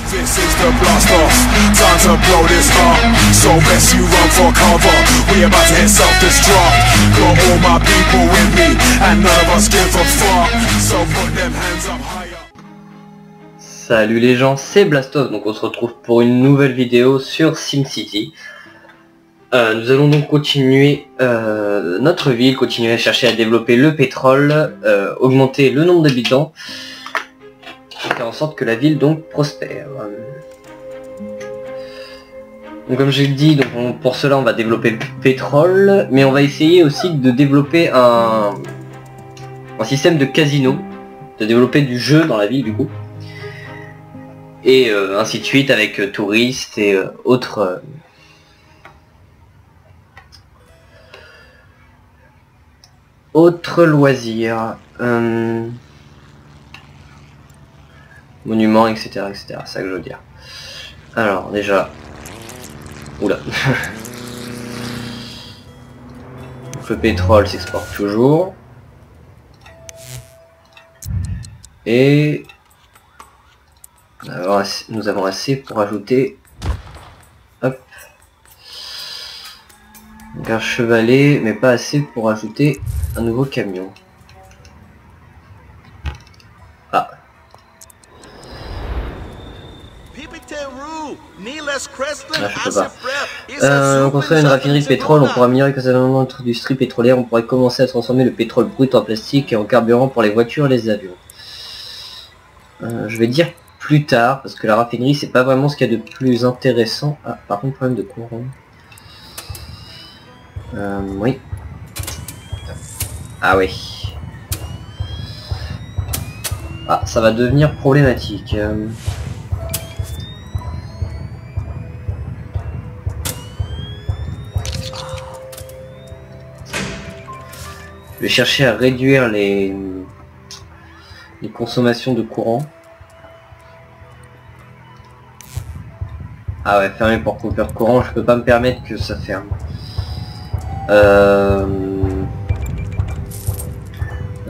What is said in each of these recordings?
This is the blast off, time to blow this up. So best you run for cover, we about to hit self-destruct. Got all my people with me, and none of us give a fuck. So put them hands up higher. Salut les gens, c'est Blastov, donc on se retrouve pour une nouvelle vidéo sur SimCity. Nous allons donc continuer notre ville, continuer à chercher à développer le pétrole, augmenter le nombre d'habitants, et faire en sorte que la ville donc prospère. Donc comme j'ai dit, donc pour cela on va développer le pétrole, mais on va essayer aussi de développer un système de casino, de développer du jeu dans la ville du coup, et ainsi de suite avec touristes et autres loisirs, monuments, etc., etc. C'est ça que je veux dire. Alors déjà, oula. Donc, le pétrole s'exporte toujours. Et nous avons assez pour ajouter, hop, donc un chevalet, mais pas assez pour ajouter un nouveau camion. Ah. Ah, je peux pas. On construit une raffinerie de pétrole, on pourra améliorer considérablement notre industrie pétrolière, on pourrait commencer à transformer le pétrole brut en plastique et en carburant pour les voitures et les avions. Je vais dire plus tard, parce que la raffinerie c'est pas vraiment ce qu'il y a de plus intéressant. Ah, par contre problème de courant. Oui. Ah oui. Ah, ça va devenir problématique. Je vais chercher à réduire les consommations de courant. Ah ouais, fermer pour coupure de courant, je peux pas me permettre que ça ferme.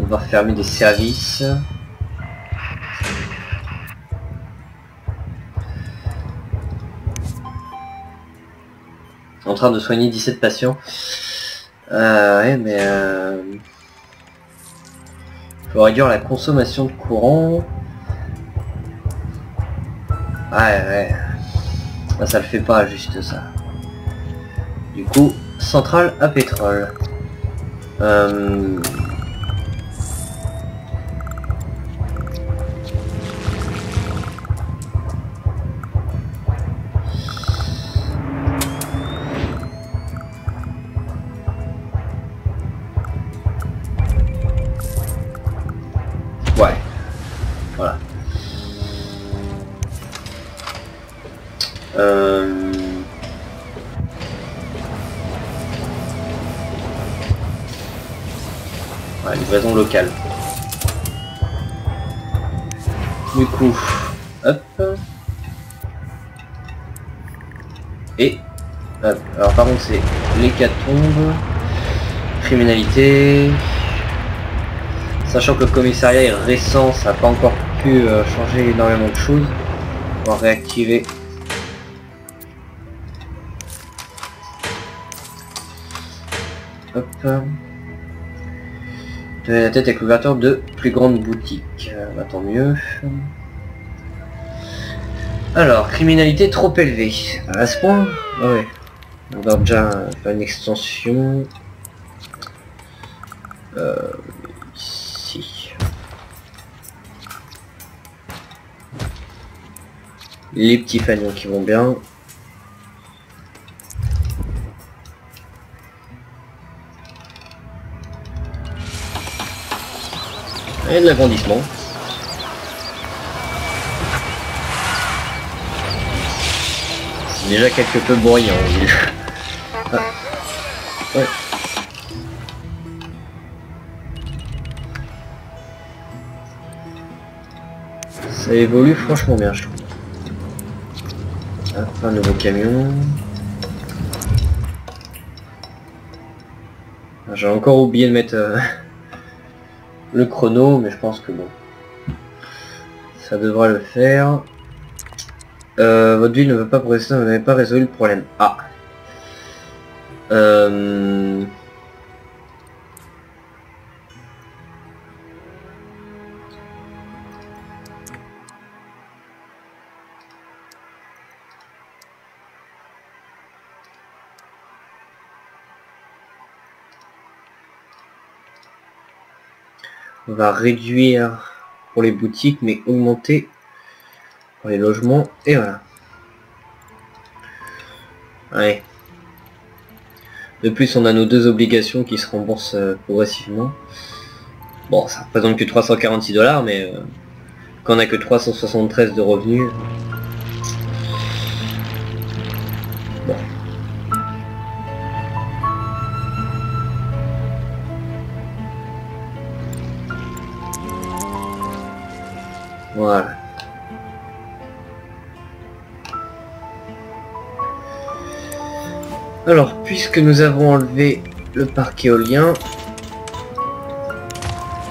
On va fermer des services. En train de soigner 17 patients. Ouais, mais faut réduire la consommation de courant. Ouais. Ça le fait pas juste ça. Du coup, centrale à pétrole. Ouais. Voilà. Ouais, livraison locale. Du coup, hop. Et hop. Alors par contre c'est l'hécatombe, criminalité. Sachant que le commissariat est récent, ça n'a pas encore pu changer énormément de choses. On va réactiver. Hop. Donner la tête avec l'ouverture de plus grandes boutiques. Bah, tant mieux. Alors, criminalité trop élevée. À ce point, ouais. On va déjà faire une extension. Ici. Les petits fanions qui vont bien. Et de l'agrandissement. C'est déjà quelque peu bruyant. Ah. Ouais. Ça évolue franchement bien, je trouve. Hop, un nouveau camion. J'ai encore oublié de mettre le chrono, mais je pense que bon, ça devrait le faire. Votre ville ne veut pas progresser, vous n'avez pas résolu le problème. Ah. On va réduire pour les boutiques, mais augmenter pour les logements. Et voilà. Ouais. De plus, on a nos 2 obligations qui se remboursent progressivement. Bon, ça représente que 346 $, mais quand on a que 373 de revenus. Bon. Voilà. Alors, puisque nous avons enlevé le parc éolien,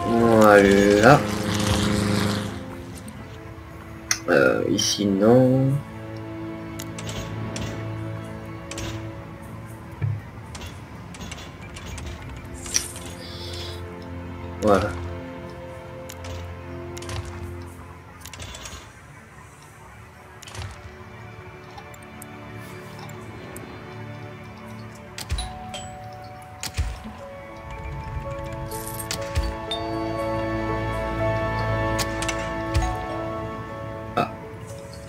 voilà. Ici, non. Voilà.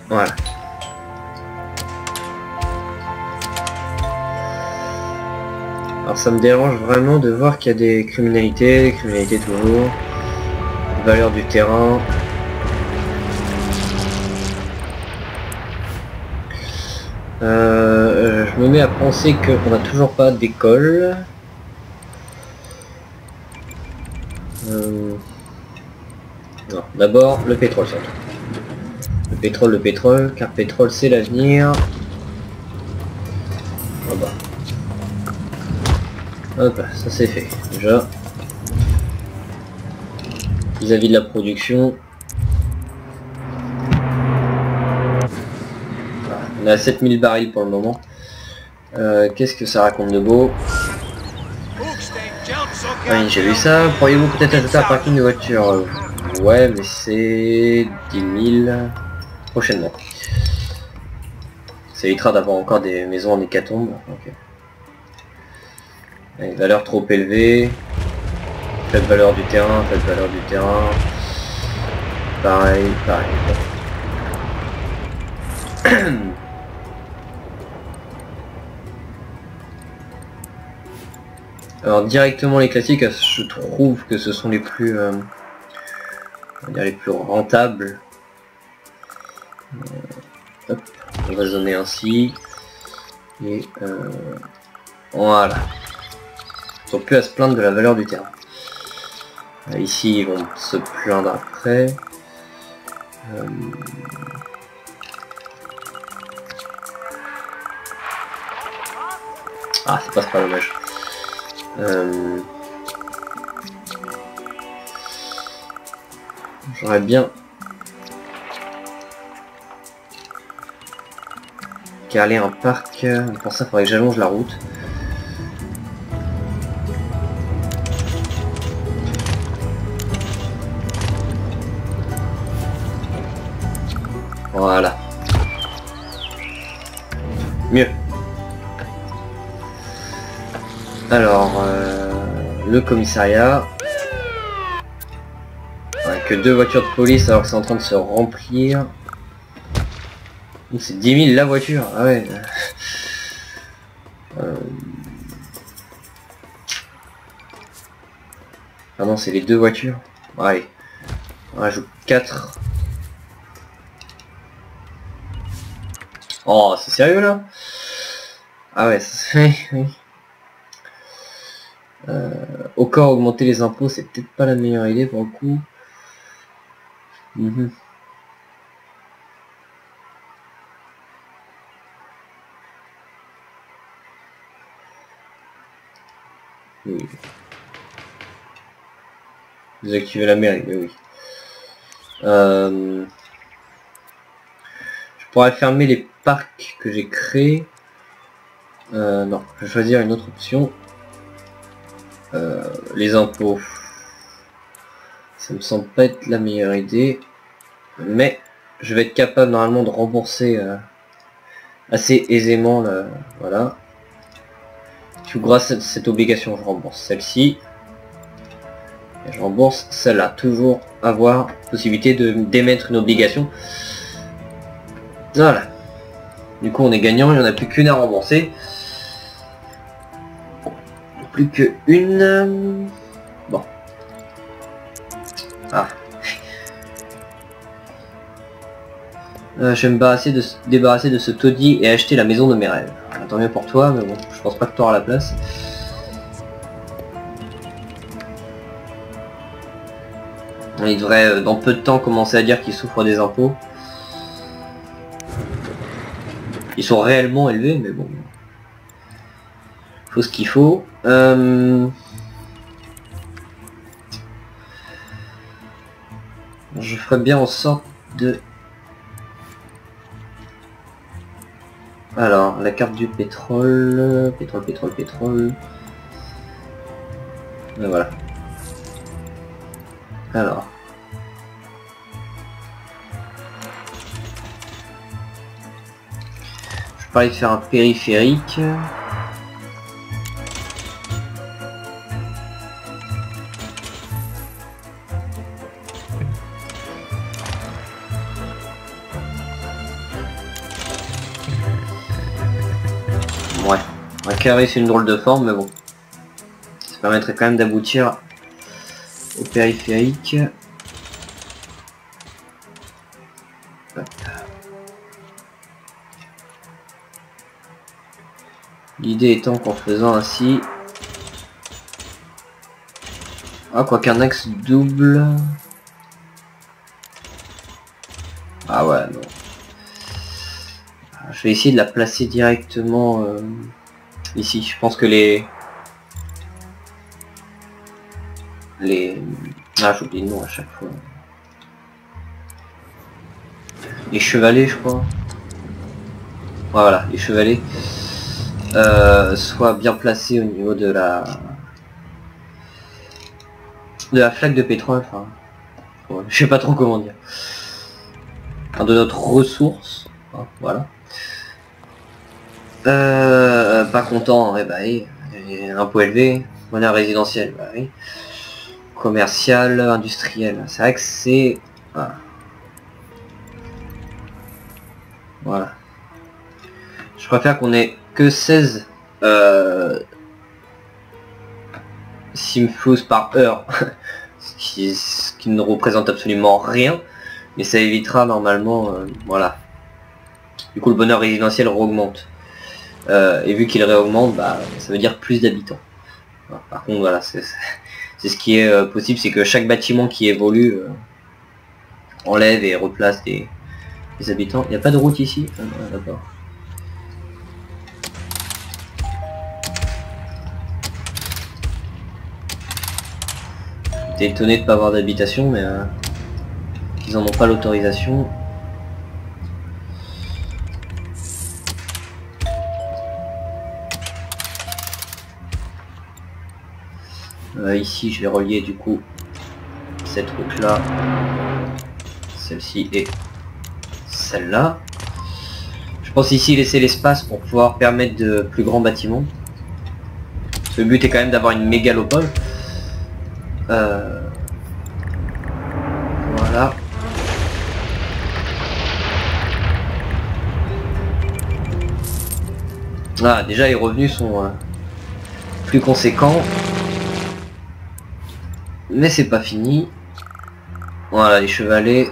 Voilà. Alors ça me dérange vraiment de voir qu'il y a des criminalités toujours, valeur du terrain. Je me mets à penser qu'on n'a toujours pas d'école. Non, d'abord le pétrole surtout. Le pétrole, car pétrole c'est l'avenir. Oh bah. Hop, ça c'est fait. Déjà. Vis-à-vis de la production. Voilà. On est à 7000 barils pour le moment. Qu'est-ce que ça raconte de beau? Oui, j'ai vu ça. Pourriez-vous peut-être ajouter un parking de voiture? Ouais, mais c'est 10 000 prochainement. Ça évitera d'avoir encore des maisons en hécatombe. Okay. Allez, valeur trop élevée. Faible valeur du terrain, faible valeur du terrain. Pareil. Alors directement les classiques, je trouve que ce sont les plus, on va dire les plus rentables. Hop, on va zoner ainsi. Et voilà. Ils n'ont plus à se plaindre de la valeur du terrain. Ici ils vont se plaindre après. Ah, c'est pas dommage. J'aurais bien calé un parc. Pour ça, il faudrait que j'allonge la route. Voilà. Mieux. Alors, le commissariat. Ouais, que 2 voitures de police alors que c'est en train de se remplir. C'est 10 000 la voiture. Ah ouais. Ah non, c'est les 2 voitures. Bon, allez. On rajoute 4. Oh, c'est sérieux là? Ah ouais, oui. Encore augmenter les impôts, c'est peut-être pas la meilleure idée pour le coup. Oui. Désactiver la mairie, mais oui. Je pourrais fermer les parcs que j'ai créés. Non, je vais choisir une autre option. Les impôts. Ça me semble pas être la meilleure idée. Mais je vais être capable normalement de rembourser assez aisément le, voilà. Grâce à cette obligation, je rembourse celle-ci. Et je rembourse celle-là. Toujours avoir possibilité de d'émettre une obligation. Voilà. Du coup on est gagnant, il n'y en a plus qu'une à rembourser. Plus qu'une. Bon. Ah. Je vais me débarrasser de ce taudis et acheter la maison de mes rêves. Tant mieux pour toi, mais bon, je pense pas que tu auras la place. Il devrait dans peu de temps commencer à dire qu'il souffre des impôts. Ils sont réellement élevés, mais bon. Faut ce qu'il faut. Je ferais bien en sorte de... Alors, la carte du pétrole... Pétrole... Et voilà. Alors... Je parlais de faire un périphérique. Ouais, un carré c'est une drôle de forme, mais bon. Ça permettrait quand même d'aboutir au périphérique. L'idée étant qu'en faisant ainsi... Ah, quoi qu'un axe double... Ah ouais, non. Je vais essayer de la placer directement ici. Je pense que les... Ah, j'oublie le nom à chaque fois. Les chevalets, je crois. Voilà, les chevalets. Soient bien placés au niveau de la flaque de pétrole. Enfin, ouais, je sais pas trop comment dire. Enfin, de notre ressource. Hein, voilà. Pas content, eh bah oui. Impôt élevé, monnaie résidentielle, bah oui. Commercial, industriel. C'est vrai que c'est... Ah. Voilà. Je préfère qu'on ait que 16 simflouz par heure, ce qui ne représente absolument rien, mais ça évitera normalement, voilà. Du coup le bonheur résidentiel augmente. Et vu qu'il réaugmente, bah, ça veut dire plus d'habitants. Par contre voilà, c'est ce qui est possible, c'est que chaque bâtiment qui évolue enlève et replace des habitants. Il n'y a pas de route ici? Ah, d'accord. J'étais étonné de pas avoir d'habitation, mais ils en ont pas l'autorisation. Ici je vais relier du coup cette route là, celle-ci et celle-là. Je pense ici laisser l'espace pour pouvoir permettre de plus grands bâtiments. Le but est quand même d'avoir une mégalopole. Voilà. Ah, déjà les revenus sont plus conséquents. Mais c'est pas fini. Voilà, les chevalets.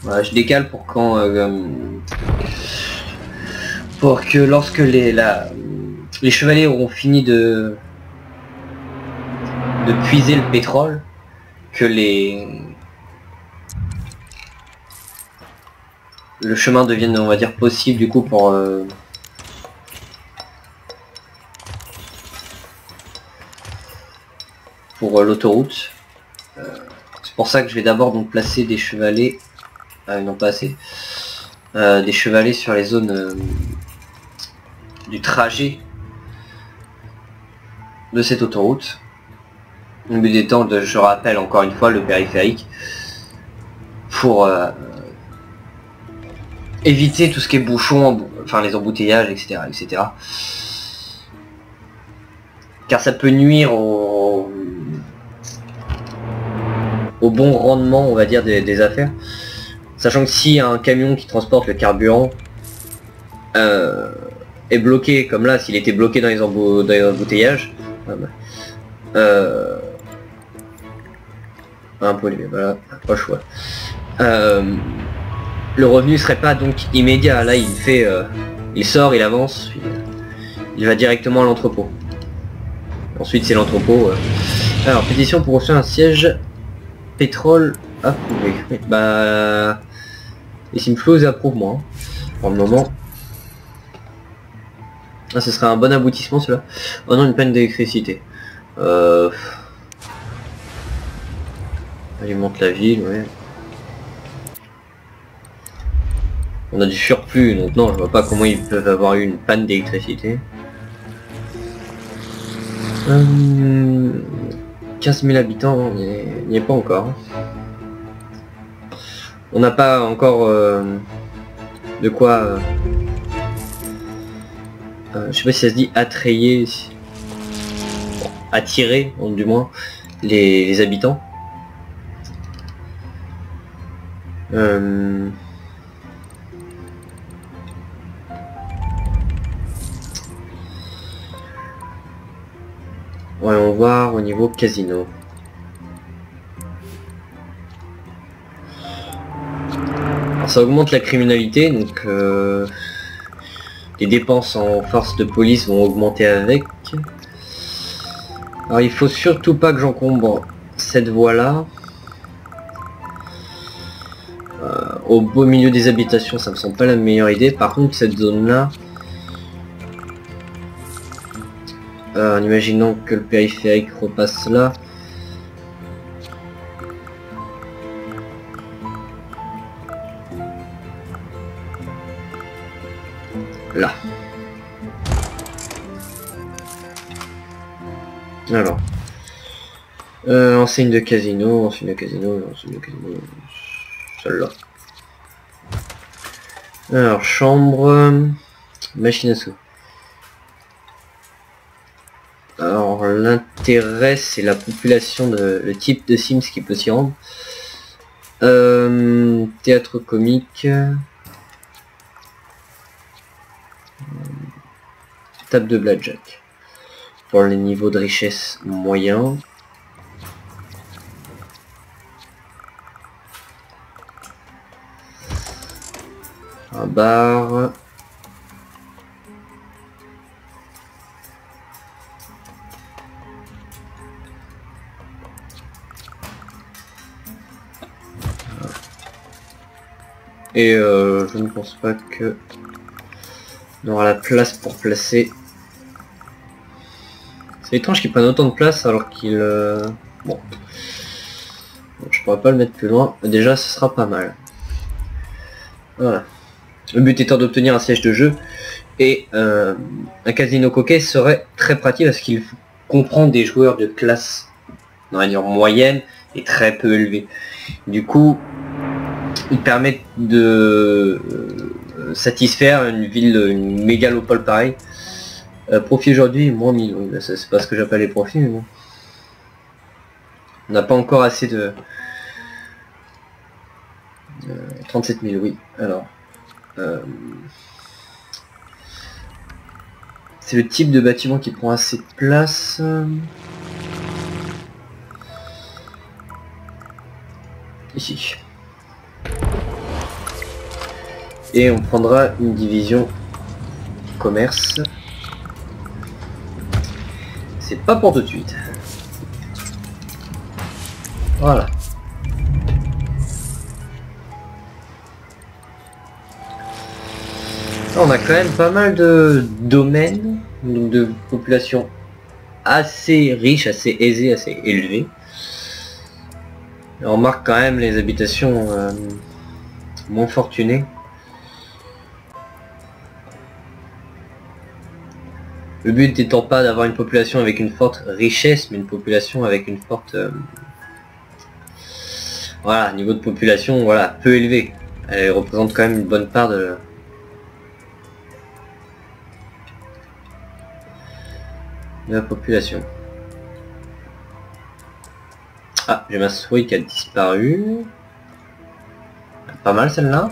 Voilà, je décale pour quand... pour que lorsque les chevaliers auront fini de puiser le pétrole, que le chemin devienne, on va dire, possible du coup pour l'autoroute. pour ça que je vais d'abord donc placer des chevalets, non pas assez, des chevalets sur les zones du trajet de cette autoroute. Le but étant de, je rappelle encore une fois, le périphérique pour éviter tout ce qui est bouchon, enfin les embouteillages, etc., etc. Car ça peut nuire au bon rendement, on va dire, des affaires. Sachant que si un camion qui transporte le carburant est bloqué, comme là, s'il était bloqué dans les embouteillages, un peu élevé, voilà, pas le choix. Le revenu serait pas donc immédiat. Là, il fait, il sort, il avance, il va directement à l'entrepôt. Ensuite, c'est l'entrepôt. Alors, pétition pour refaire un siège pétrole approuvé. Oui, bah, les Simflows approuvent moi. Pour le moment. Ah, ce serait un bon aboutissement cela. Oh non, une panne d'électricité. Alimente la ville, ouais. On a du surplus, donc non, je vois pas comment ils peuvent avoir eu une panne d'électricité. 15 000 habitants, on n'y est pas encore. On n'a pas encore de quoi... je sais pas si ça se dit attrayer, attirer, du moins, les habitants. Voyons voir au niveau casino. Alors ça augmente la criminalité, donc les dépenses en force de police vont augmenter avec. Alors il faut surtout pas que j'encombre cette voie-là. Au beau milieu des habitations, ça me semble pas la meilleure idée. Par contre, cette zone-là, en imaginant que le périphérique repasse là, là. Alors, enseigne de casino, enseigne de casino, celle-là. Alors, chambre, machine à sous. Alors, l'intérêt, c'est la population, le type de Sims qui peut s'y rendre. Théâtre comique. Table de blackjack. Pour les niveaux de richesse moyens. Un bar. Et je ne pense pas que on aura la place pour placer. C'est étrange qu'ils prennent autant de place alors qu'il... Bon. Donc, je pourrais pas le mettre plus loin. Déjà, ce sera pas mal. Voilà. Le but étant d'obtenir un siège de jeu. Et un casino coquet serait très pratique parce qu'il comprend des joueurs de classe, on va dire, moyenne et très peu élevée. Du coup, il permet de satisfaire une ville, une mégalopole pareille. Profit aujourd'hui, moins 1000. Oui, c'est pas ce que j'appelle les profits, mais bon. On n'a pas encore assez de... 37 000, oui. Alors... c'est le type de bâtiment qui prend assez de place. Ici. Et on prendra une division commerce. C'est pas pour tout de suite. Voilà. On a quand même pas mal de domaines, donc de population assez riche, assez aisée, assez élevée. Et on remarque quand même les habitations moins fortunées. Le but n'étant pas d'avoir une population avec une forte richesse, mais une population avec une forte... voilà, niveau de population, voilà, peu élevé. Elle représente quand même une bonne part de la population. Ah, j'ai ma souris qui a disparu. Pas mal celle-là.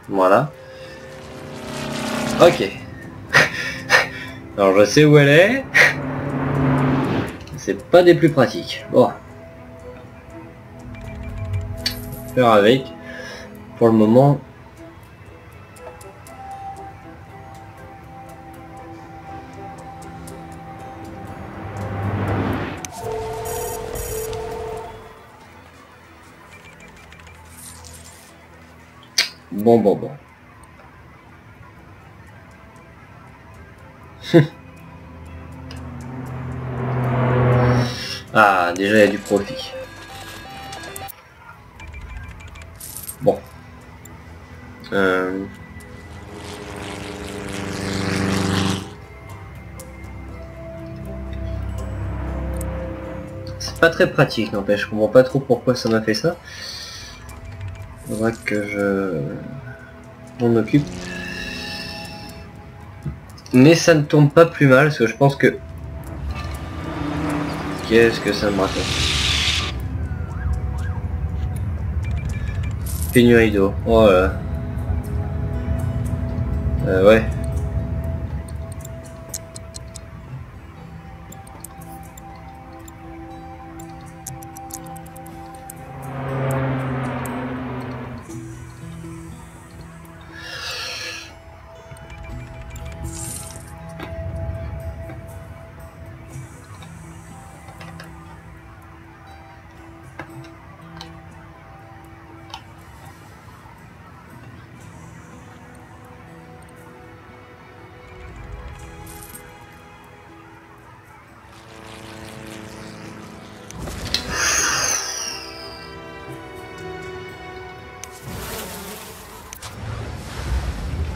Voilà. Ok. Alors je sais où elle est. C'est pas des plus pratiques. Bon. Faire avec. Pour le moment. Bon. Ah, déjà il y a du profit. Bon. C'est pas très pratique, n'empêche. Je comprends pas trop pourquoi ça m'a fait ça. Faudra que je m'en occupe. Mais ça ne tombe pas plus mal, parce que je pense que... Qu'est-ce que ça me raconte? Pénurie d'eau. Oh là là. Ouais.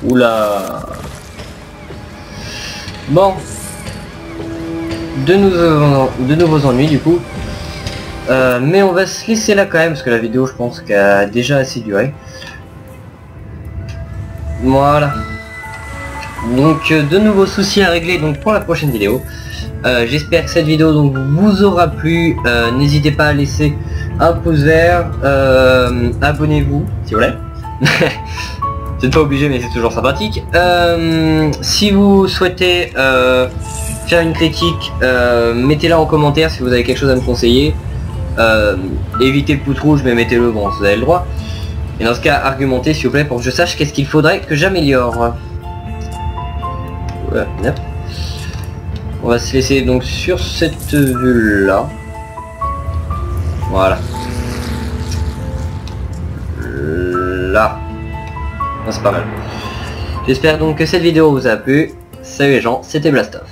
Oula. Bon. De nouveaux ennuis du coup. Mais on va se laisser là quand même parce que la vidéo je pense qu'elle a déjà assez duré. Voilà. Donc de nouveaux soucis à régler donc pour la prochaine vidéo. J'espère que cette vidéo donc vous aura plu. N'hésitez pas à laisser un pouce vert. Abonnez-vous si vous voulez. C'est pas obligé mais c'est toujours sympathique. Si vous souhaitez faire une critique, mettez-la en commentaire si vous avez quelque chose à me conseiller. Évitez le pouce rouge mais mettez-le, bon vous avez le droit. Et dans ce cas argumentez s'il vous plaît pour que je sache qu'est-ce qu'il faudrait que j'améliore. Voilà. On va se laisser donc sur cette vue là. Voilà. Là. C'est pas mal. J'espère donc que cette vidéo vous a plu. Salut les gens, c'était Blastov.